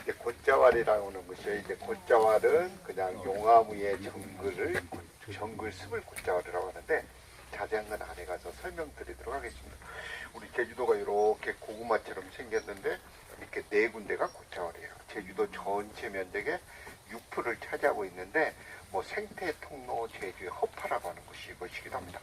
이제 곶자왈이라고 하는 것이요. 이제 곶자왈은 그냥 용화무의 정글 습을 곶자왈이라고 하는데 자세한 건 안에 가서 설명드리도록 하겠습니다. 우리 제주도가 이렇게 고구마처럼 생겼는데 이렇게 네 군데가 곶자왈이에요. 제주도 전체 면적의 6%를 차지하고 있는데 뭐 생태 통로 제주의 허파라고 하는 것이 이것이기도 합니다.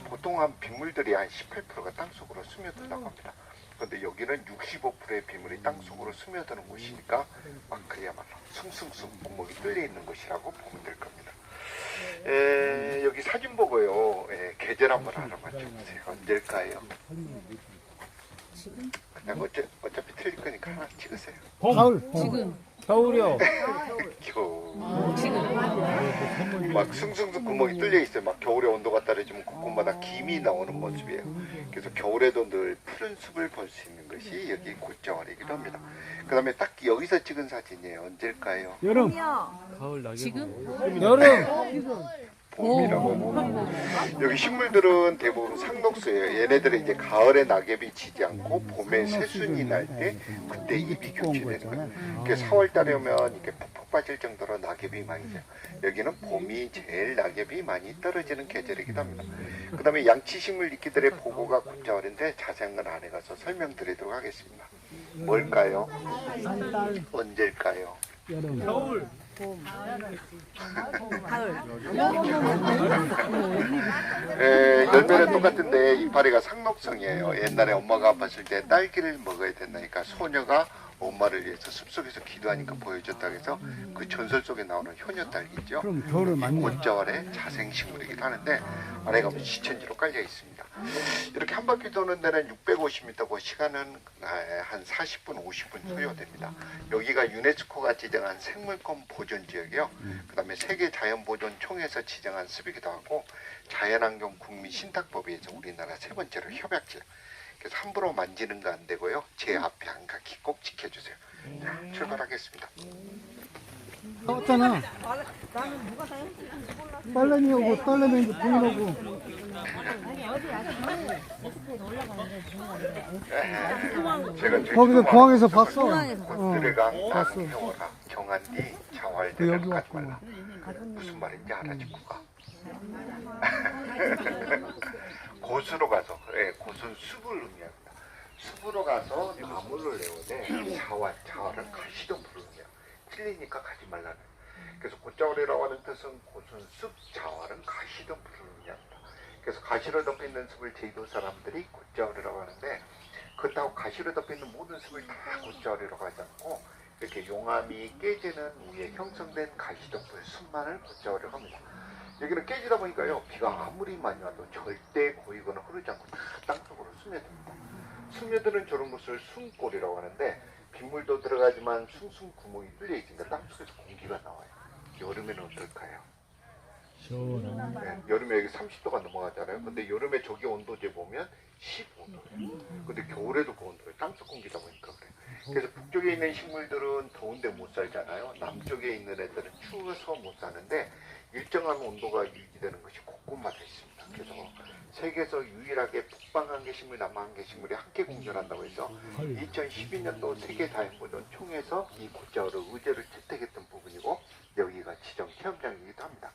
보통 한 빗물들이 한 18%가 땅속으로 스며든다고 합니다. 그런데 여기는 65%의 빗물이 땅속으로 스며드는 곳이니까 막 그야말로 숭숭숭 구멍이 뚫려 있는 곳이라고 보면 될 겁니다. 여기 사진 보고요. 계절 한번 하나 맞춰보세요. 언제일까요? 그냥 어차피 틀릴 거니까 하나 찍으세요. 가을. 지금. 겨울이요. 겨울. 지금. 막 숭숭숭 구멍이 뚫려 있어요. 막 겨울에 온도가 떨어지면 곳곳마다 김이 나오는 모습이에요. 그래서 겨울에도 늘 푸른 숲을 볼 수 있는 것이 여기 곶자왈이기도 합니다. 그 다음에 딱 여기서 찍은 사진이에요. 언제일까요? 여름. 지금. 여름. 봄이라고. 여기 식물들은 대부분 상록수예요. 얘네들은 이제 가을에 낙엽이 지지 않고 봄에 새순이 날 때 그때 잎이 교체되는 거예요. 그래서 4월 달에 오면 이렇게 푹푹 빠질 정도로 낙엽이 많이 져요. 여기는 봄이 제일 낙엽이 많이 떨어지는 계절이기도 합니다. 그 다음에 양치식물 이끼들의 보고가 곶자왈인데 자세한 건 안에 가서 설명드리도록 하겠습니다. 뭘까요? 언제일까요? 여름. 겨울. 열매는 똑같은데 이파리가 상록성이에요. 옛날에 엄마가 아팠을 때 딸기를 먹어야 된다니까 소녀가 엄마를 위해서 숲속에서 기도하니까 보여줬다고 해서 그 전설 속에 나오는 효녀 딸기죠. 그럼 겨울에 맞네. 곶자왈의 자생식물이기도 하는데 안에 가면 시천지로 깔려 있습니다. 이렇게 한 바퀴 도는 데는 650m고 시간은 한 40분, 50분 소요됩니다. 여기가 유네스코가 지정한 생물권 보존 지역이요. 그 다음에 세계자연보존총회에서 지정한 숲이기도 하고 자연환경 국민신탁법에 의해서 우리나라 세 번째로 협약지요. 그래서 함부로 만지는 거 안 되고요. 제 앞에 안 가기 꼭 지켜주세요. 자, 출발하겠습니다. 왔잖아. 딸내미 오고 딸내미 이제 부인 오고. 제가 거기서 공항에서 봤어. 들어강 나경호라 경안디 자왈대를 여기 가지 왔고. 말라. 무슨 말인지 알아 직구가. 곳으로 가서 곳은 숲을 의미합니다. 숲으로 가서 나무를 내오되 자왈은 가시덤불을 의미해요. 틀리니까 가지 말라는. 그래서 곶자왈이라고 하는 뜻은 곳은 숲, 자왈은 가시덤불을 의미합니다. 그래서 가시로 덮여 있는 숲을 제주도 사람들이 곶자왈이라고 하는데 그렇다고 가시로 덮여 있는 모든 숲을 다 곶자왈이라고 하지 않고 이렇게 용암이 깨지는 위에 형성된 가시덤불 숲만을 곶자왈이라고 합니다. 여기는 깨지다 보니까요 비가 아무리 많이 와도 절대 고이거나 흐르지 않고 다 땅속으로 스며듭니다. 스며드는 저런 것을 숨골이라고 하는데 빗물도 들어가지만 숭숭 구멍이 뚫려 있으니까 땅속에서 공기가 나와요. 여름에는 어떨까요? 네, 여름에 여기 30도가 넘어가잖아요. 근데 여름에 저기 온도재 보면 15도예요. 근데 겨울에도 그 온도예요. 땅속 공기다 보니까 그래요. 그래서 북쪽에 있는 식물들은 더운데 못 살잖아요. 남쪽에 있는 애들은 추워서 못 사는데 일정한 온도가 유지되는 것이 곳곳마다 있습니다. 그래서 세계에서 유일하게 북방 한개식물, 남한 한개식물이 함께 공존한다고 해서 2012년도 세계자연보존 총회에서 이 곶자왈을 의제를 채택했던 부분이고 여기가 지정 체험장이기도 합니다.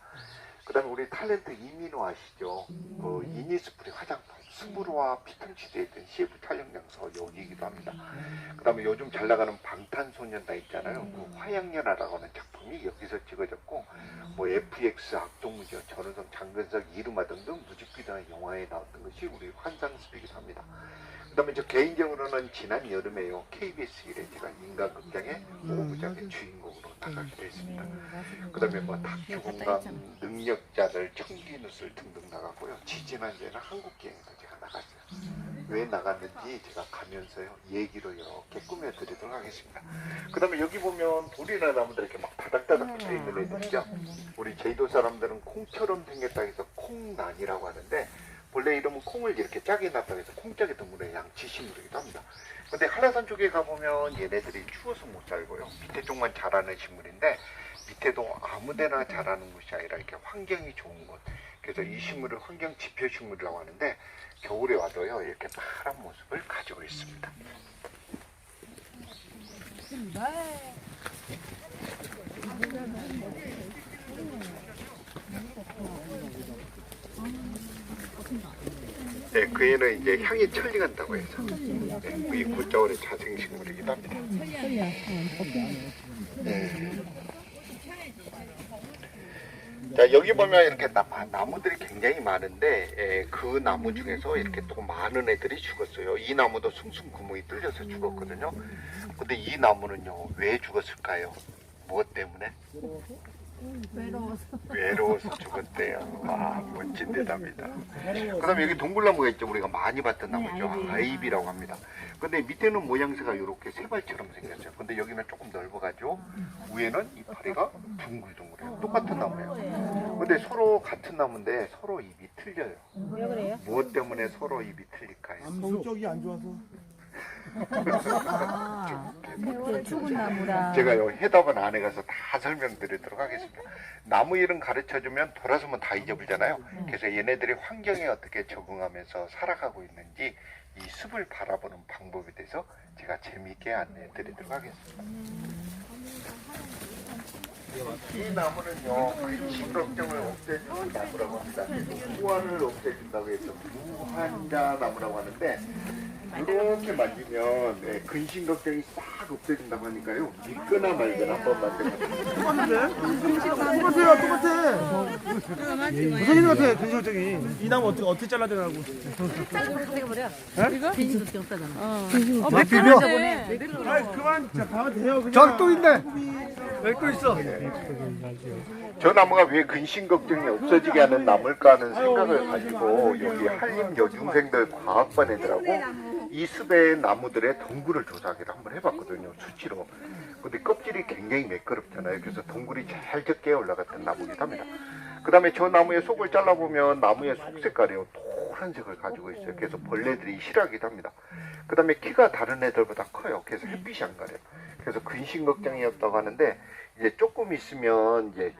그 다음에 우리 탤런트 이민호 아시죠? 그 이니스프리 화장품 스무로와 피톤치드에 있던 CF 촬영 장소가 여기이기도 합니다. 그 다음에 요즘 잘 나가는 방탄소년단 있잖아요. 그 화양연화라고 하는 작품이 여기서 찍어졌고 뭐 FX 악동무죠. 전원성 장근석 이루마 등등 뮤직비디오나 영화에 나왔던 것이 우리 환상숲이기도 합니다. 그 다음에 저 개인적으로는 지난 여름에요. KBS 1에 제가 인간극장의 5부작의 주인공으로 나가기도 했습니다. 그 다음에 뭐 다큐 공감 능력자들 청기누슬 등등 나갔고요. 지지난주에는 한국기행에서 제가 나갔어요. 왜 나갔는지 제가 가면서요 얘기로 이렇게 꾸며드리도록 하겠습니다. 그 다음에 여기 보면 돌이나 나무들 이렇게 막 다닥다닥 붙어 있는 애들이죠. 우리 제주도 사람들은 콩처럼 생겼다 해서 콩난이라고 하는데 본래 이름은 콩을 이렇게 짜게 놨다고 해서 콩짜기 동물의 양치식물이기도 합니다. 근데 한라산 쪽에 가보면 얘네들이 추워서 못 살고요. 밑에 쪽만 자라는 식물인데 밑에도 아무데나 자라는 것이 아니라 이렇게 환경이 좋은 곳. 그래서 이 식물을 환경 지표 식물이라고 하는데 겨울에 와도요 이렇게 파란 모습을 가지고 있습니다. 네, 그 애는 이제 향이 천리간다고 해서 이 고자원의 자생식물이기도 합니다. 네. 자, 여기 보면 이렇게 나무들이 굉장히 많은데 그 나무 중에서 이렇게 또 많은 애들이 죽었어요. 이 나무도 숭숭 구멍이 뚫려서 죽었거든요. 근데 이 나무는요, 왜 죽었을까요? 무엇 때문에? 외로워서 죽었대요. 와, 멋진 대답이다. 그 다음에 여기 동굴나무가 있죠. 우리가 많이 봤던 나무죠. 아이비라고 합니다. 근데 밑에는 모양새가 이렇게 세발처럼 생겼어요. 근데 여기는 조금 넓어가지고 위에는 이파리가 둥글둥글해요. 똑같은 나무예요. 근데 서로 같은 나무인데 서로 잎이 틀려요. 왜 그래요? 무엇 때문에 서로 잎이 틀릴까요? 성격이 안 좋아서. 죽은 나무라. 제가요, 해답은 안에 가서 다 설명드리도록 하겠습니다. 나무 이름 가르쳐주면 돌아서면 다 잊어버리잖아요. 그래서 얘네들이 환경에 어떻게 적응하면서 살아가고 있는지 이 숲을 바라보는 방법에 대해서 제가 재미있게 안내해 드리도록 하겠습니다. 이 나무는요, 근심 걱정을 없애주는 나무라고 합니다. 무환을 없애준다고 해서 무환자 나무라고 하는데, 이렇게 만지면 근심 걱정이 싹 없애진다고 하니까요, 믿거나 말거나 한번 만져보세요. 똑같아. 무슨 일 같아, 근심걱정이. 이 나무 어떻게 잘라야 되나고. 막 비벼. 그만 자 가면 돼요. 그냥. 저기 또 있네. 여기 또 있어. 저 나무가 왜 근심 걱정이 없어지게 하는 나무일까 하는 생각을 가지고 여기 한림여중생들 과학반 애들하고 이 숲의 나무들의 덩굴을 조사하기를 한번 해봤거든요, 수치로. 근데 껍질이 굉장히 매끄럽잖아요. 그래서 덩굴이 제일 적게 올라갔던 나무이기도 합니다. 그 다음에 저 나무의 속을 잘라보면 나무의 속 색깔이요, 노란색을 가지고 있어요. 그래서 벌레들이 싫어하기도 합니다. 그 다음에 키가 다른 애들보다 커요. 그래서 햇빛이 안 가려요. 그래서 근심 걱정이었다고 하는데, 이제 조금 있으면 이제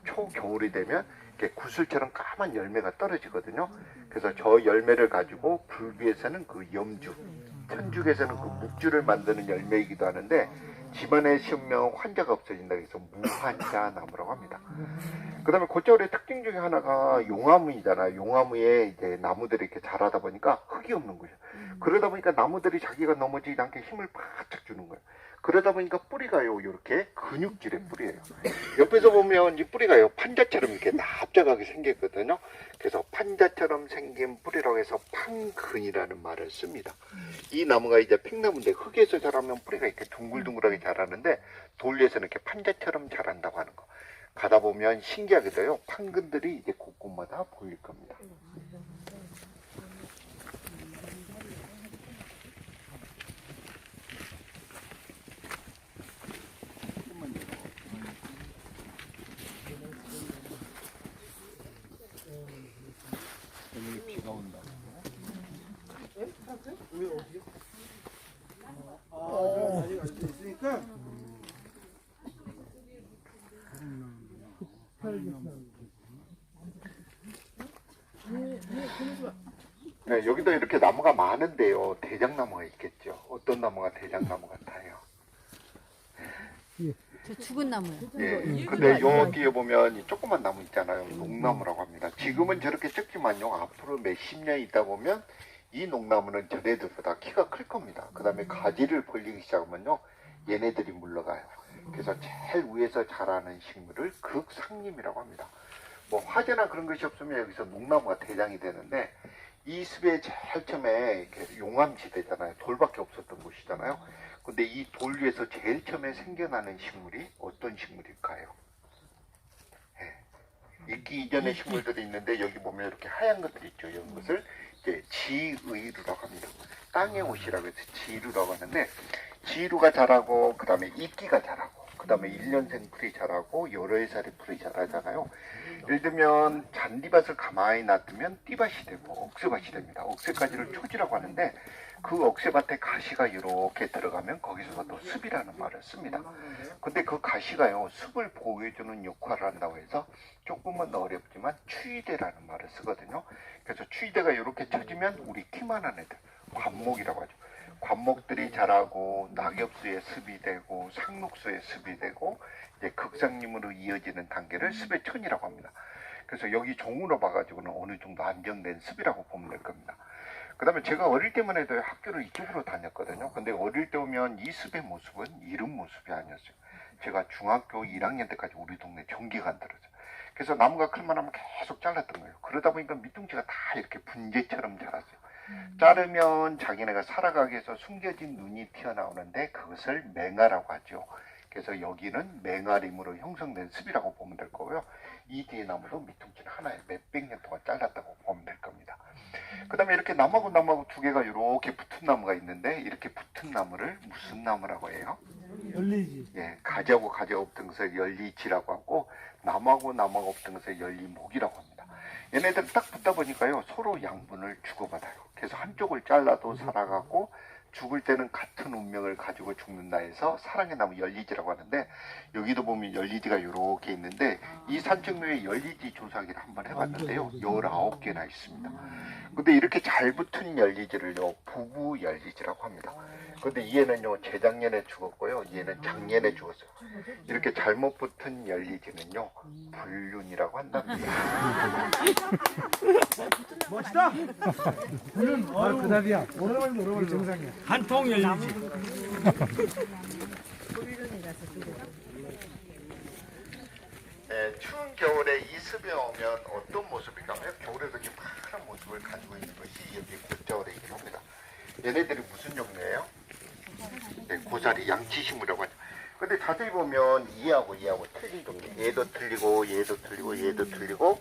초겨울이 되면 이렇게 구슬처럼 까만 열매가 떨어지거든요. 그래서 저 열매를 가지고 불교에서는 그 염주, 천주교에서는 그 묵주를 만드는 열매이기도 하는데, 집안에 심으면 환자가 없어진다 해서 무환자 나무라고 합니다. 그 다음에 고자울의 특징 중에 하나가 용화무이잖아요. 용화무에 이제 나무들이 이렇게 자라다 보니까 흙이 없는 거예요. 그러다 보니까 나무들이 자기가 넘어지지 않게 힘을 바짝 주는 거예요. 그러다 보니까 뿌리가요, 이렇게 근육질의 뿌리예요. 옆에서 보면 이 뿌리가요, 판자처럼 이렇게 납작하게 생겼거든요. 그래서 판자처럼 생긴 뿌리라고 해서 판근이라는 말을 씁니다. 이 나무가 이제 팽나무인데 흙에서 자라면 뿌리가 이렇게 둥글둥글하게 자라는데 돌 위에서는 이렇게 판자처럼 자란다고 하는 거. 가다 보면 신기하게도요, 판근들이 이제 곳곳마다 보일 겁니다. 비가 온다. 있으니까. 네, 여기도 이렇게 나무가 많은데요, 대장나무가 있겠죠. 어떤 나무가 대장나무 같아요? 저 죽은 나무요. 예. 근데 요 뒤에 보면 이 조그만 나무 있잖아요. 녹나무라고 합니다. 지금은 저렇게 적지만요, 앞으로 몇십 년 있다 보면 이 녹나무는 전애들보다 키가 클 겁니다. 그 다음에 가지를 벌리기 시작하면요, 얘네들이 물러가요. 그래서 제일 위에서 자라는 식물을 극상림이라고 합니다. 뭐 화재나 그런 것이 없으면 여기서 녹나무가 대장이 되는데, 이 숲에 제일 처음에 이렇게 용암지대잖아요. 돌밖에 없었던 곳이잖아요. 근데 이 돌 위에서 제일 처음에 생겨나는 식물이 어떤 식물일까요? 예. 있기 이전의 식물들이 있는데, 여기 보면 이렇게 하얀 것들이 있죠. 이런 것을 이제 지의루라고 합니다. 땅의 옷이라고 해서 지루라고 하는데, 지루가 자라고, 그 다음에 이끼가 자라고, 그 다음에 1년생 풀이 자라고, 여러 해살의 풀이 자라잖아요. 예를 들면 잔디밭을 가만히 놔두면 띠밭이 되고 억새밭이 됩니다. 억새가지를 초지라고 하는데, 그 억새밭에 가시가 이렇게 들어가면 거기서 또 습이라는 말을 씁니다. 근데 그 가시가요, 습을 보호해주는 역할을 한다고 해서 조금은 더 어렵지만 추위대라는 말을 쓰거든요. 그래서 추위대가 이렇게 쳐지면 우리 키만한 애들, 관목이라고 하죠. 관목들이 자라고 낙엽수에 습이 되고 상록수에 습이 되고 이제 극상림으로 이어지는 단계를 습의 천이라고 합니다. 그래서 여기 종으로 봐가지고는 어느 정도 안정된 습이라고 보면 될 겁니다. 그 다음에 제가 어릴 때만 해도 학교를 이쪽으로 다녔거든요. 근데 어릴 때 오면 이 습의 모습은 이런 모습이 아니었어요. 제가 중학교 1학년 때까지 우리 동네 전기가 안 들어서. 그래서 나무가 클만 하면 계속 잘랐던 거예요. 그러다 보니까 밑둥치가 다 이렇게 분재처럼 자랐어요. 자르면 자기네가 살아가기 위해서 숨겨진 눈이 튀어나오는데 그것을 맹아라고 하죠. 그래서 여기는 맹아림으로 형성된 습이라고 보면 될 거고요. 이 뒤에 나무도 밑둥치는 하나에 몇백 년 동안 잘랐다고 보면 될 겁니다. 그 다음에 이렇게 나무하고 나무하고 두 개가 이렇게 붙은 나무가 있는데 이렇게 붙은 나무를 무슨 나무라고 해요? 열리지. 예, 가지하고 가지가 붙은 것을 열리지라고 하고 나무하고 나무하고 붙은 것을 열리목이라고 합니다. 얘네들 딱 붙다 보니까요 서로 양분을 주고받아요. 그래서 한쪽을 잘라도 살아가고 죽을 때는 같은 운명을 가지고 죽는다 해서 사랑의 나무 열리지라고 하는데 여기도 보면 열리지가 이렇게 있는데 이 산책로에 열리지 조사기를 한번 해봤는데요 19개나 있습니다. 근데 이렇게 잘 붙은 열리지를요 부부 열리지라고 합니다. 근데 얘는요 재작년에 죽었고요 얘는 작년에 죽었어요. 이렇게 잘못 붙은 열리지는요 불륜이라고 한답니다. 멋지다. 물론 그 답이야. 오래만도 정상이야. 한통 열리지. 네, 추운 겨울에 이 습에 오면 어떤 모습인가 하면 겨울에도 이렇게 파란 모습을 가지고 있는 것이 여기 곶자오래이긴 합니다. 얘네들이 무슨 종류예요? 네, 고사리 양치식물이라고 하죠. 근데 자세히 보면 이하고 틀린 종류. 얘도 틀리고 얘도 틀리고 얘도 틀리고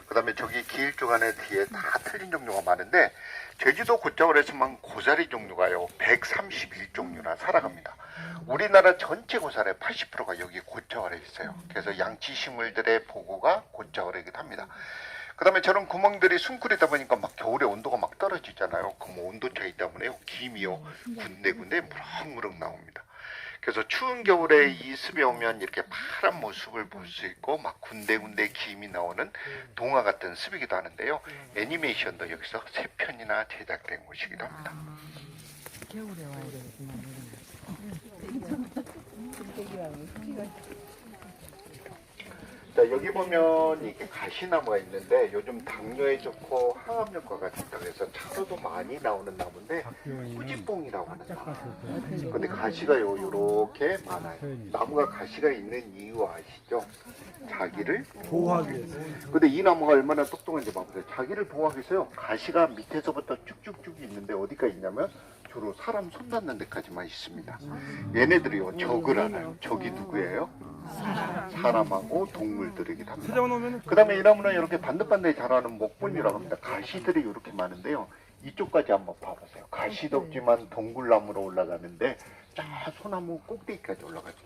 그 다음에 저기 길쭉 안에 뒤에 다 틀린 종류가 많은데 제주도 곶자오래에서만 고사리 종류가요 131종류나 살아갑니다. 우리나라 전체 고사리의 80%가 여기 곶자오래에 있어요. 그래서 양치식물들의 보고가 곶자오래이기도 합니다. 그 다음에 저런 구멍들이 숭쿨이다 보니까 막 겨울에 온도가 막 떨어지잖아요. 그럼 온도 차이 때문에 김이요 군데군데 무럭무럭 나옵니다. 그래서 추운 겨울에 이 습에 오면 이렇게 파란 모습을 볼 수 있고 막 군데군데 김이 나오는 동화 같은 습이기도 하는데요. 애니메이션도 여기서 3편이나 제작된 곳이기도 합니다. 겨울에 와야 되겠구나. 자, 여기 보면 이렇게 가시나무가 있는데 요즘 당뇨에 좋고 항암 효과가 좋다고 해서 차로도 많이 나오는 나무인데 후지뽕이라고 하는 나무. 근데 가시가 요렇게 많아요. 나무가 가시가 있는 이유 아시죠? 자기를 보호하기 위해서. 근데 이 나무가 얼마나 똑똑한지 봐보세요. 자기를 보호하기 위해서요. 가시가 밑에서부터 쭉쭉쭉 있는데 어디가 있냐면 주로 사람 손 닿는 데까지만 있습니다. 얘네들이요. 적을 알아요. 적이 누구예요? 사람하고 동물들이기도 합니다. 그 다음에 이 나무는 이렇게 반듯반듯 자라는 목분이라고 합니다. 가시들이 이렇게 많은데요. 이쪽까지 한번 봐보세요. 가시도 없지만 동굴나무로 올라가는데 딱 소나무 꼭대기까지 올라가죠.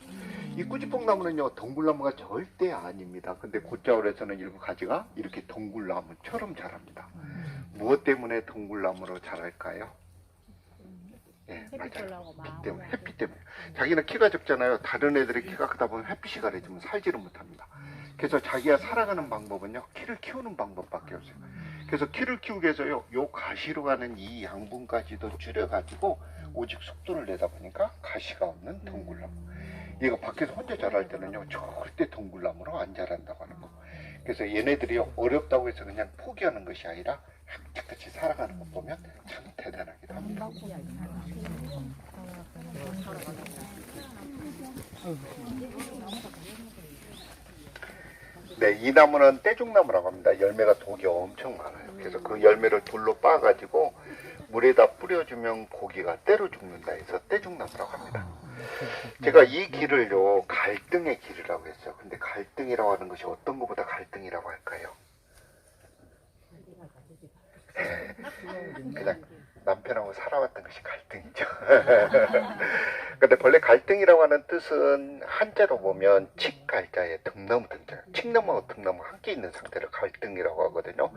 이 꾸지뽕나무는요 동굴나무가 절대 아닙니다. 근데 곶자오래에서는 일부 가지가 이렇게 동굴나무처럼 자랍니다. 무엇 때문에 동굴나무로 자랄까요? 예, 맞아요. 빛 때문에, 햇빛 때문에. 자기는 키가 작잖아요. 다른 애들의 키가 크다 보면 햇빛이 가려지면 살지를 못합니다. 그래서 자기가 살아가는 방법은요, 키를 키우는 방법밖에 없어요. 그래서 키를 키우기 위해서요, 요 가시로 가는 이 양분까지도 줄여가지고 오직 속도를 내다 보니까 가시가 없는 동굴나무. 얘가 밖에서 혼자 자랄 때는요, 절대 동굴나무로 안 자란다고 하는 거. 그래서 얘네들이요, 어렵다고 해서 그냥 포기하는 것이 아니라 함께같이 살아가는 것 보면 참 대단하기도 합니다. 네, 이 나무는 떼죽나무라고 합니다. 열매가 독이 엄청 많아요. 그래서 그 열매를 돌로 빻아가지고 물에다 뿌려주면 고기가 때로 죽는다 해서 떼죽나무라고 합니다. 제가 이 길을요, 갈등의 길이라고 했어요. 근데 갈등이라고 하는 것이 어떤 것보다 갈등이라고 할까요? 그냥 남편하고 살아왔던 것이 갈등이죠. 근데 본래 갈등이라고 하는 뜻은 한자로 보면 칡갈자에 등나무 등자, 칡나무와 등나무 함께 있는 상태를 갈등이라고 하거든요.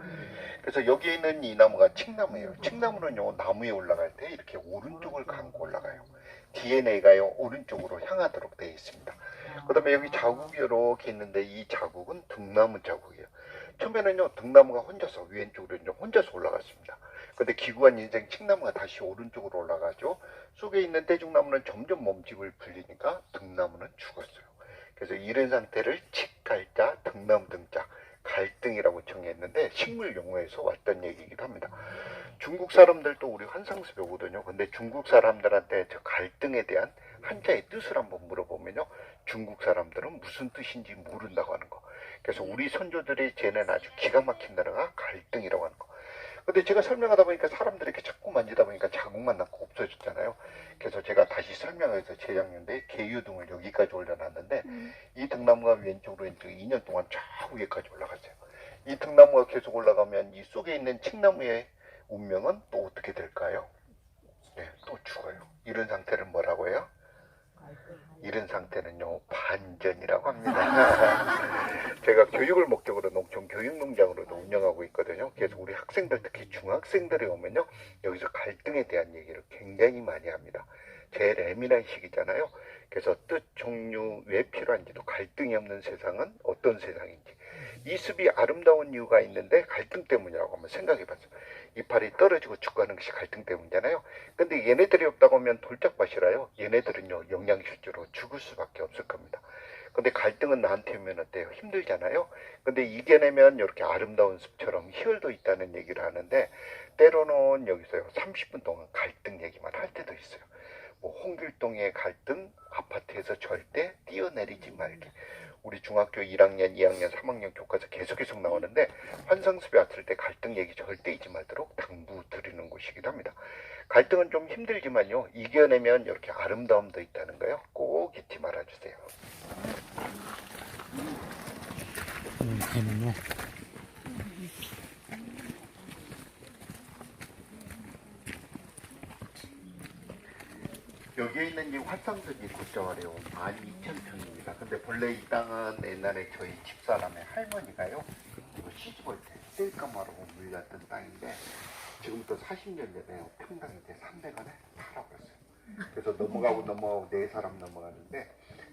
그래서 여기 있는 이 나무가 칡나무예요. 칡나무는요 나무에 올라갈 때 이렇게 오른쪽을 감고 올라가요. DNA가요 오른쪽으로 향하도록 되어 있습니다. 그 다음에 여기 자국이 이렇게 있는데 이 자국은 등나무 자국이에요. 처음에는요 등나무가 혼자서 왼쪽으로 혼자서 올라갔습니다. 근데 기구한 인생 칡나무가 다시 오른쪽으로 올라가죠. 속에 있는 떼죽나무는 점점 몸집을 불리니까 등나무는 죽었어요. 그래서 이런 상태를 칡갈자, 등나무 등자, 갈등이라고 정의했는데 식물 용어에서 왔던 얘기이기도 합니다. 중국 사람들도 우리 환상수 배우거든요. 근데 중국 사람들한테 저 갈등에 대한 한자의 뜻을 한번 물어보면요, 중국 사람들은 무슨 뜻인지 모른다고 하는 거. 그래서 우리 선조들이 쟤는 아주 기가 막힌 단어가 갈등이라고 하는 거. 근데 제가 설명하다 보니까 사람들이 이렇게 자꾸 만지다 보니까 자국만 남고 없어졌잖아요. 그래서 제가 다시 설명해서 재작년에 개유등을 여기까지 올려놨는데 이 등나무가 왼쪽으로 2년 동안 쫙 위에까지 올라갔어요. 이 등나무가 계속 올라가면 이 속에 있는 칡나무의 운명은 또 어떻게 될까요? 네, 또 죽어요. 이런 상태를 뭐라고 해요? 이런 상태는요, 반전이라고 합니다. 제가 교육을 목적으로 농촌 교육농장으로도 운영하고 있거든요. 그래서 우리 학생들, 특히 중학생들이 오면요, 여기서 갈등에 대한 얘기를 굉장히 많이 합니다. 제일 예민한 시기잖아요. 그래서 뜻, 종류, 왜 필요한지도, 갈등이 없는 세상은 어떤 세상인지, 이 숲이 아름다운 이유가 있는데 갈등 때문이라고 한번 생각해 봤어요. 이파리 떨어지고 죽어가는 것이 갈등 때문이잖아요. 근데 얘네들이 없다고 하면 돌짝밭이라요. 얘네들은요, 영양실조로 죽을 수밖에 없을 겁니다. 근데 갈등은 나한테 오면 어때요? 힘들잖아요. 근데 이겨내면 이렇게 아름다운 숲처럼 희열도 있다는 얘기를 하는데, 때로는 여기서요 30분 동안 갈등 얘기만 할 때도 있어요. 뭐 홍길동의 갈등, 아파트에서 절대 뛰어내리지 말기. 우리 중학교 1학년, 2학년, 3학년 교과서 계속 나오는데, 환상숲에 왔을 때 갈등 얘기 절대 잊지 말도록 당부 드리는 곳이기도 합니다. 갈등은 좀 힘들지만요, 이겨내면 이렇게 아름다움도 있다는 거요. 꼭 잊지 말아주세요. 저는요. 여기에 있는 이 화상석이 국정화래요. 12,000평입니다. 근데 본래 이 땅은 옛날에 저희 집사람의 할머니가요, 이거 시집올 때 셀까마라고 물렸던 땅인데, 지금부터 40년 전에 평당 이제 300원에 팔아버렸어요. 그래서 넘어가고 네 사람 넘어가는데,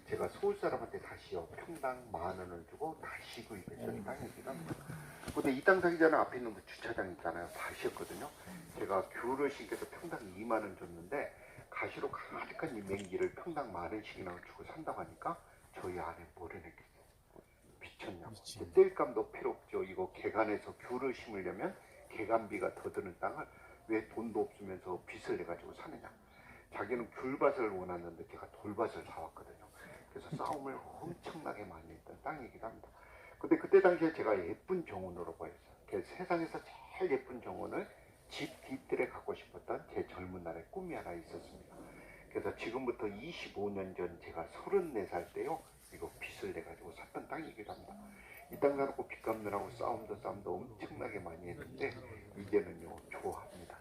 제가 서울 사람한테 다시요 평당 10,000원을 주고 다시 구입했던 땅이기도 합니다. 근데 이 땅 사기 전에 앞에 있는 그 주차장 있잖아요, 밭이었거든요. 제가 귤을 신겨서 평당 20,000원 줬는데, 가시로 가득한 이 맹기를 평당 10,000원씩이나 주고 산다고 하니까 저희 아내 뭐를 했겠어요? 미쳤냐고. 뗄감도 필요 없죠. 이거 개간해서 귤을 심으려면 개간비가 더 드는 땅을 왜 돈도 없으면서 빚을 내가지고 사느냐. 자기는 귤밭을 원하는데 제가 돌밭을 사왔거든요. 그래서 싸움을 엄청나게 많이 했던 땅이기도 합니다. 근데 그때 당시에 제가 예쁜 정원으로 보였어요. 그래서 세상에서 제일 예쁜 정원을 집 뒤뜰에 갖고 싶었던 제 젊은 날의 꿈이 하나 있었습니다. 그래서 지금부터 25년 전 제가 34살 때요, 이거 빚을 내가지고 샀던 땅이기도 합니다. 이 땅 사놓고 빚 갚느라고 싸움도 엄청나게 많이 했는데, 이제는요 좋아합니다.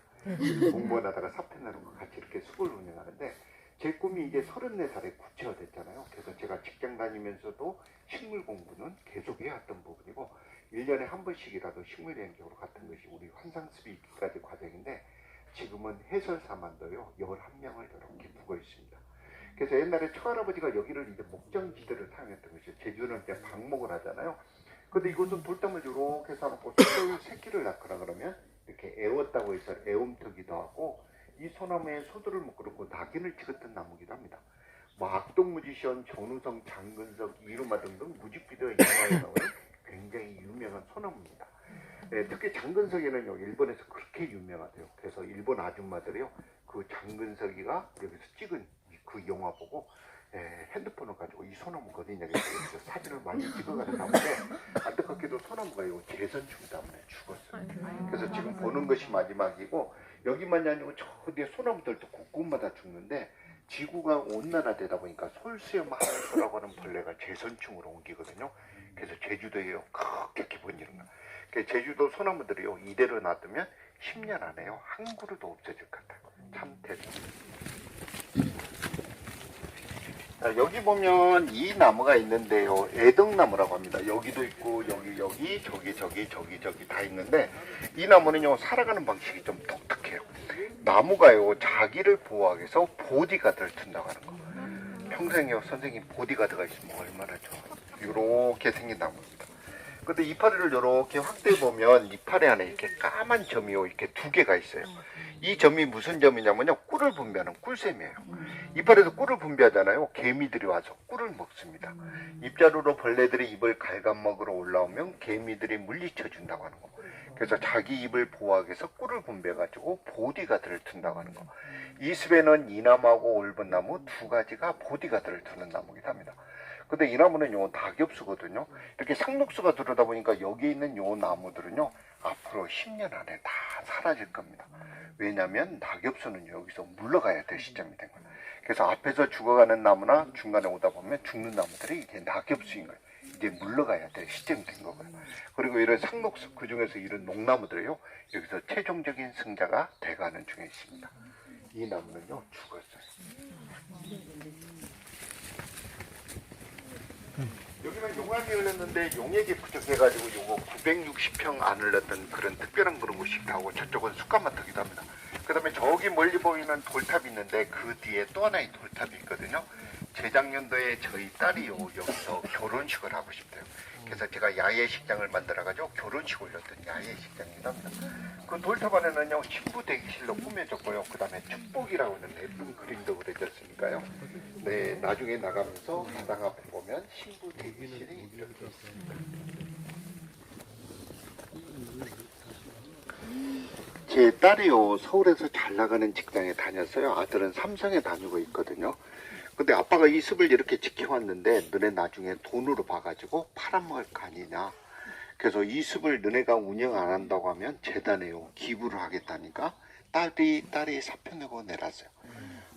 공무원 하다가 사표 내는 거 같이 이렇게 숲을 운영하는데, 제 꿈이 이제 34살에 구체화됐잖아요. 그래서 제가 직장 다니면서도 식물 공부는 계속 해왔던 부분이고, 1년에 한 번씩이라도 식물 연구로 갔던 것이 우리 환상숲이 있기까지 과정인데, 지금은 해설사만도요 11명을 이렇게 두고 있습니다. 그래서 옛날에 처할아버지가 여기를 이제 목장지대를 사용했던 것이죠. 제주는 이제 방목을 하잖아요. 근데 이곳은 돌담을 이렇게 사놓고 소들 새끼를 낳거나 그러면 이렇게 애웠다고 해서 애움터기도 하고, 이 소나무에 소들을 묶고 그렇고 낙인을 찍었던 나무기도 합니다. 뭐 악동뮤지션 전우성, 장근석, 이루마 등등 뮤직비디오 영화에 나오는 굉장히 유명한 소나무입니다. 네, 특히 장근석이는요 일본에서 그렇게 유명하대요. 그래서 일본 아줌마들이요 그 장근석이가 여기서 찍은 그 영화 보고 핸드폰을 가지고 이 소나무가 어디냐고 해서 사진을 많이 찍어가는 나무인데, 안타깝게도 소나무가 요 재선충 때문에 죽었어요. 그래서 지금 보는 것이 마지막이고, 여기만이 아니고 저 뒤에 소나무들도 곳곳마다 죽는데, 지구가 온난화되다 보니까 솔수염 하수라고 하는 벌레가 재선충으로 옮기거든요. 그래서 제주도에요 크게 기본이는 거. 제주도 소나무들이요 이대로 놔두면 10년 안에요 한 그루도 없어질 것 같아요. 참 대단합니다. 자, 여기 보면 이 나무가 있는데요, 애덕나무라고 합니다. 여기도 있고 여기 저기 다 있는데, 이 나무는요 살아가는 방식이 좀 독특해요. 나무가요 자기를 보호하기 위해서 보디가드를 튼다고 하는 거. 평생요 선생님 보디가드가 있으면 얼마나 좋아. 이렇게 생긴 나무입니다. 근데 이파리를 이렇게 확대해 보면 이파리 안에 이렇게 까만 점이 이렇게 두 개가 있어요. 이 점이 무슨 점이냐면요, 꿀을 분비하는 꿀샘이에요. 이파리에서 꿀을 분비하잖아요. 개미들이 와서 꿀을 먹습니다. 입자루로 벌레들이 입을 갉아먹으러 올라오면 개미들이 물리쳐 준다고 하는 거. 그래서 자기 입을 보호하기 위해서 꿀을 분비해가지고 보디가드를 둔다고 하는 거. 이 숲에는 이나무하고 올분나무 두 가지가 보디가드를 두는 나무이기도 합니다. 근데 이 나무는 요 낙엽수거든요. 이렇게 상록수가 들어다 보니까 여기 있는 요 나무들은요, 앞으로 10년 안에 다 사라질 겁니다. 왜냐하면 낙엽수는 여기서 물러가야 될 시점이 된 거예요. 그래서 앞에서 죽어가는 나무나 중간에 오다 보면 죽는 나무들이 이게 낙엽수인 거예요. 이제 물러가야 될 시점이 된 거고요. 그리고 이런 상록수, 그 중에서 이런 녹나무들이요, 여기서 최종적인 승자가 돼가는 중에 있습니다. 이 나무는요, 죽었어요. 여기는 용암이 흘렀는데 용액이 부족해가지고 요거 960평 안을 넣던 그런 특별한 그런 곳이기도 하고, 저쪽은 숯가마터기도 합니다. 그 다음에 저기 멀리 보이는 돌탑이 있는데 그 뒤에 또 하나의 돌탑이 있거든요. 재작년도에 저희 딸이요, 여기서 결혼식을 하고 싶대요. 그래서 제가 야외식장을 만들어가지고 결혼식 올렸던 야외식장이기도 합니다. 그 돌탑 안에는요, 신부 대기실로 꾸며졌고요. 그 다음에 축복이라고 하는 예쁜 그림도 그려졌으니까요. 네, 나중에 나가면서 바당 앞에 보면 신부 대기실이 이렇게 있습니다. 제 딸이요, 서울에서 잘 나가는 직장에 다녔어요. 아들은 삼성에 다니고 있거든요. 근데 아빠가 이 숲을 이렇게 지켜왔는데 너네 나중에 돈으로 봐가지고 팔아먹을 거 아니냐. 그래서 이 숲을 너네가 운영 안 한다고 하면 재단에요, 기부를 하겠다니까 딸이 사표 내고 내놨어요.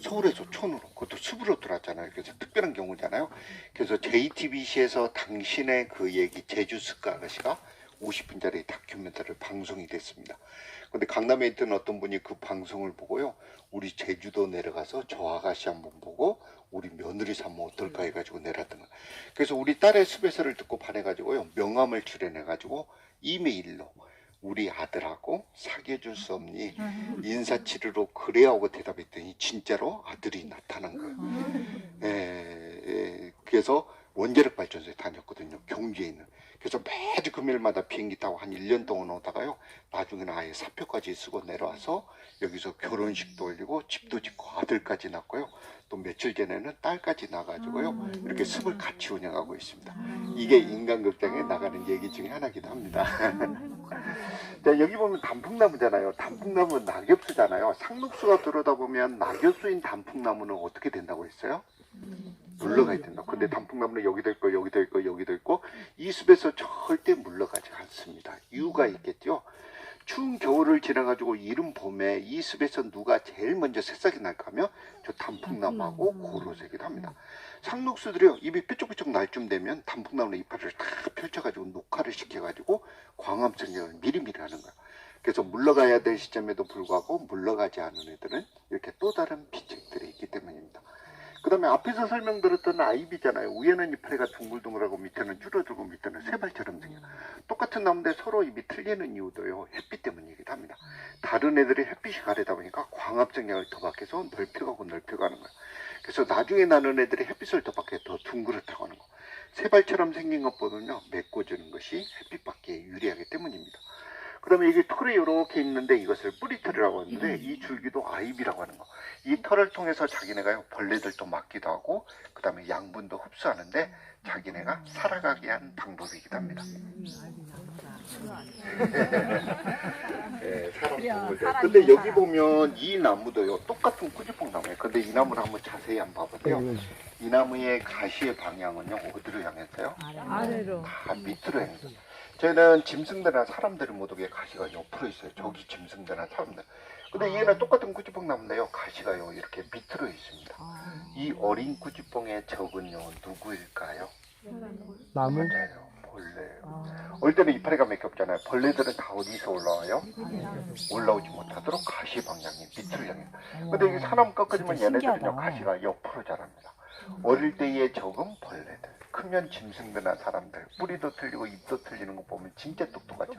서울에서 촌으로, 그것도 숲으로 들어왔잖아요. 그래서 특별한 경우잖아요. 그래서 JTBC에서 당신의 그 얘기, 제주 습가 아가씨가 50분짜리 다큐멘터리를 방송이 됐습니다. 근데 강남에 있던 어떤 분이 그 방송을 보고요, 우리 제주도 내려가서 저 아가씨 한번 보고 우리 며느리 삼으면 어떨까 해가지고 내렸던 거예요. 그래서 우리 딸의 숲에서를 듣고 반해가지고요, 명함을 출연해가지고 이메일로 우리 아들하고 사귀어줄 수 없니? 인사치르로 그래 하고 대답했더니 진짜로 아들이 나타난 거예요. 그래서 원자력 발전소에 다녔거든요, 경주에 있는. 그래서 매주 금요일마다 비행기 타고 한 1년 동안 오다가요, 나중에는 아예 사표까지 쓰고 내려와서 여기서 결혼식도 올리고 집도 짓고 아들까지 낳고요. 또 며칠 전에는 딸까지 나가지고요, 이렇게 숲을 같이 운영하고 있습니다. 이게 인간극장에 나가는 얘기 중에 하나이기도 합니다. 자, 여기 보면 단풍나무잖아요. 단풍나무는 낙엽수잖아요. 상록수가 들어다 보면 낙엽수인 단풍나무는 어떻게 된다고 했어요? 물러가야 된다. 근데 단풍나무는 여기도 있고 여기도 있고 여기도 있고 이 숲에서 절대 물러가지 않습니다. 이유가 있겠죠. 추운 겨울을 지나가지고 이른 봄에 이 숲에서 누가 제일 먼저 새싹이 날까 하면 저 단풍나무하고 고로쇠기도 합니다. 상록수들이요, 입이 뾰족뾰족 날 쯤 되면 단풍나무의 이파리를 다 펼쳐가지고 녹화를 시켜가지고 광합성장을 미리미리 하는 거예요. 그래서 물러가야 될 시점에도 불구하고 물러가지 않은 애들은 이렇게 또 다른 비책들이 있기 때문입니다. 그 다음에 앞에서 설명드렸던 아이비잖아요. 위에는 이파리가 둥글둥글하고 밑에는 줄어들고 밑에는 새발처럼 생겨요. 똑같은 나무인데 서로 입이 틀리는 이유도요, 햇빛 때문이기도 합니다. 다른 애들이 햇빛이 가리다 보니까 광합성장을 더 밖에서 넓혀가고 넓혀가는 거예요. 그래서 나중에 나는 애들이 햇빛을 더 밖에 더 둥그렇다고 하는 거. 새발처럼 생긴 것보다는요, 메꿔주는 것이 햇빛 밖에 유리하기 때문입니다. 그 다음에 이게 털이 이렇게 있는데 이것을 뿌리털이라고 하는데 이 줄기도 아이비라고 하는 거. 이 털을 통해서 자기네가 벌레들도 막기도 하고 그 다음에 양분도 흡수하는데 자기네가 살아가게 한 방법이기도 합니다. 네, 사람 근데 여기 보면 이 나무도요, 똑같은 꾸지뽕 나무예요. 근데 이 나무를 한번 자세히 한번 봐보세요. 이 나무의 가시의 방향은요, 어디로 향했어요? 아래로. 다 밑으로 향했어요. 저희는 짐승들이나 사람들이 모두게 가시가 옆으로 있어요. 저기 짐승들이나 사람들. 근데 얘는 똑같은 꾸지뽕 나무인데요, 가시가요 이렇게 밑으로 있습니다. 이 어린 꾸지뽕의 적은요, 누구일까요? 나무? 맞아요, 벌레예요. 어릴 때는 이파리가 몇 개 없잖아요. 벌레들은 다 어디서 올라와요? 올라오지 못하도록 가시 방향이 밑으로 향해요. 근데 이게 사람 꺾어지면 얘네들은요, 가시가 옆으로 자랍니다. 어릴 때의 적은 벌레들, 크면 짐승들이나 사람들, 뿌리도 틀리고 잎도 틀리는 거 보면 진짜 똑똑하죠.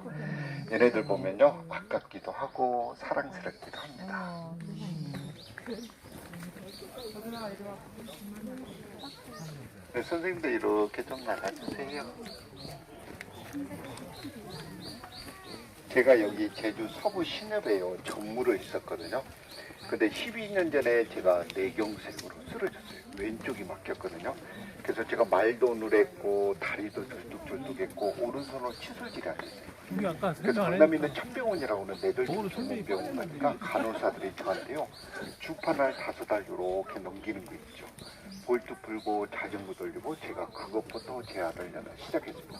얘네들 보면요, 아깝기도 하고 사랑스럽기도 합니다. 네, 선생님들 이렇게 좀 나가주세요. 제가 여기 제주 서부 신협에요 전무로 있었거든요. 근데 12년 전에 제가 뇌경색으로 쓰러졌어요. 왼쪽이 막혔거든요. 그래서 제가 말도 누랬고 다리도 줄뚝줄뚝했고 오른손으로 치솔질이 안 됐어요. 우리 아까 그래서 설명 안 강남에 했는데 있는 천병원이라고 하는 뇌졸중 전문병원 가니까 간호사들이 저한테요 주판을 5달 이렇게 넘기는 거 있죠. 볼트 풀고 자전거 돌리고 제가 그것부터 제 아들 년을 시작했습니다.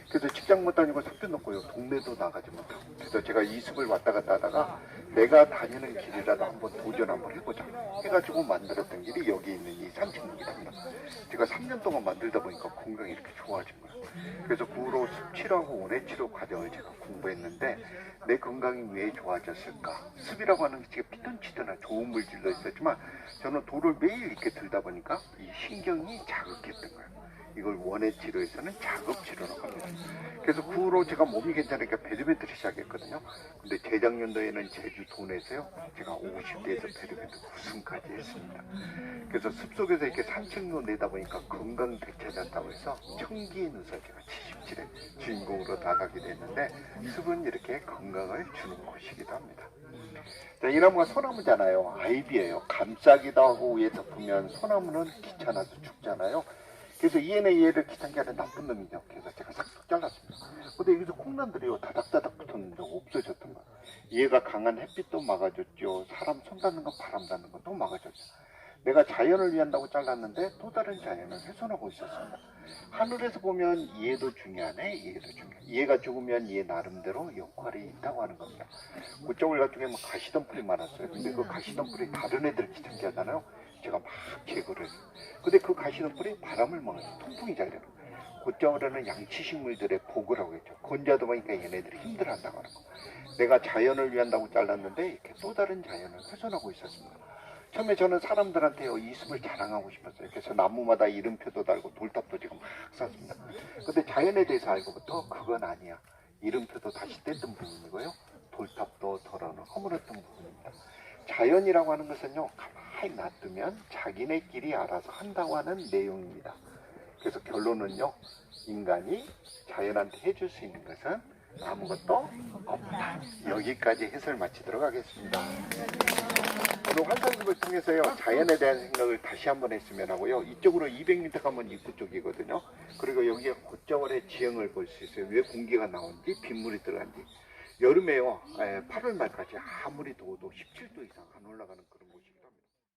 그래서 직장 못 다니고 사표 놓고요 동네도 나가지 못하고 그래서 제가 이습을 왔다 갔다 하다가 내가 다니는 길이라도 한번 도전 한번 해보자 해가지고 만들었던 길이 여기 있는 이 산책로길입니다. 제가 3년 동안 만들다 보니까 건강이 이렇게 좋아진 거예요. 그래서 그 후로 습치료하고 원해치료 과정을 제가 공부했는데 내 건강이 왜 좋아졌을까? 습이라고 하는 게 제가 피톤치드나 좋은 물질도 있었지만 저는 돌을 매일 이렇게 들다 보니까 이 신경이 자극했던 거예요. 이걸 원해치료에서는 자극치료라고 합니다. 그래서 그 후로 제가 몸이 괜찮으니까 배드민턴을 시작했거든요. 근데 재작년도에는 제주 도내에서요 제가 50대에서 배드민턴 우승까지 했습니다. 그래서 숲속에서 이렇게 산책로 내다 보니까 건강 되찾았다고 해서 청기의 누설 제가 77회 주인공으로 나가게 됐는데 숲은 이렇게 건강을 주는 곳이기도 합니다. 자, 이 나무가 소나무잖아요. 아이비예요. 감싸기도 하고 위에 덮으면 소나무는 귀찮아서 죽잖아요. 그래서 얘를 귀찮게 하는 나쁜 놈이죠. 그래서 제가 싹싹 잘랐습니다. 근데 여기서 콩나물들이요 다닥다닥 붙었는데 없어졌던 거예요. 얘가 강한 햇빛도 막아줬죠. 사람 손 닿는 거 바람 닿는 것도 막아줬죠. 내가 자연을 위한다고 잘랐는데 또 다른 자연을 훼손하고 있었습니다. 하늘에서 보면 얘도 중요하네, 얘도 중요해. 얘가 죽으면 얘 나름대로 역할이 있다고 하는 겁니다. 그쪽을 가쪽에 뭐 가시덤불이 많았어요. 근데 그 가시덤불이 다른 애들 귀찮게 하잖아요. 제가 막 제거를 해요. 근데 그 가시덤불이 바람을 막아서 통풍이 잘 되는 거예요. 곧자오르는 양치식물들의 복이라고 했죠. 건자도 보니까 얘네들이 힘들어한다고 하는 거. 내가 자연을 위한다고 잘랐는데 이렇게 또 다른 자연을 훼손하고 있었습니다. 처음에 저는 사람들한테요 이습을 자랑하고 싶었어요. 그래서 나무마다 이름표도 달고 돌탑도 지금 막 쌌습니다. 근데 자연에 대해서 알고부터 그건 아니야. 이름표도 다시 뗐던 부분이고요. 돌탑도 덜어놓은 허물었던 부분입니다. 자연이라고 하는 것은요 가만히 놔두면 자기네끼리 알아서 한다고 하는 내용입니다. 그래서 결론은요 인간이 자연한테 해줄 수 있는 것은 아무것도 없다. 여기까지 해설 마치도록 하겠습니다. 오늘 환상숲을 통해서요 자연에 대한 생각을 다시 한번 했으면 하고요. 이쪽으로 200m 가면 입구 쪽이거든요. 그리고 여기에 곧자월의 지형을 볼 수 있어요. 왜 공기가 나오는지 빗물이 들어간지. 여름에요 8월 말까지 아무리 더워도 17도 이상 안 올라가는 그런